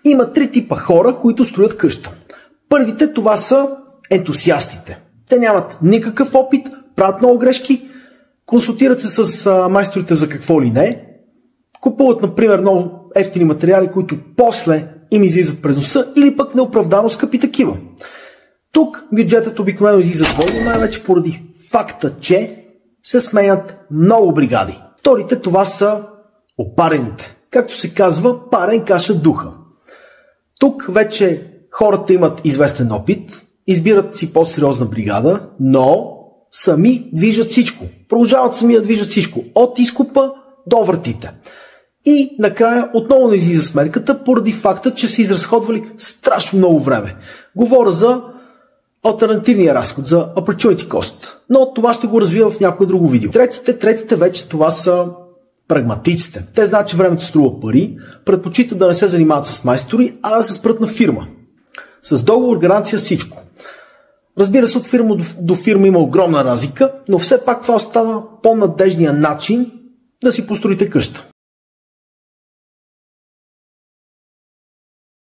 Има три типа хора, които строят къща. Първите, това са ентусиастите. Те нямат никакъв опит, правят много грешки, консултират се с майсторите за какво ли не, купуват, например, много евтини материали, които после им излизат през носа или пък неоправдано скъпи такива. Тук бюджетът обикновено излиза двойно, най-вече поради факта, че се сменят много бригади. Вторите, това са опарените. Както се казва, парен каша духа. Тук вече хората имат известен опит, избират си по-сериозна бригада, но сами движат всичко. Продължават сами да движат всичко. От изкупа до вратите. И накрая отново не излиза сметката, поради факта, че са изразходвали страшно много време. Говоря за алтернативния разход, за opportunity cost. Но това ще го развива в някое друго видео. Третите вече това са прагматиците. Те знаят, че времето струва пари, предпочитат да не се занимават с майстори, а да се спрат на фирма. С договор, гаранция, всичко. Разбира се, от фирма до фирма има огромна разлика, но все пак това остава по-надежния начин да си построите къща.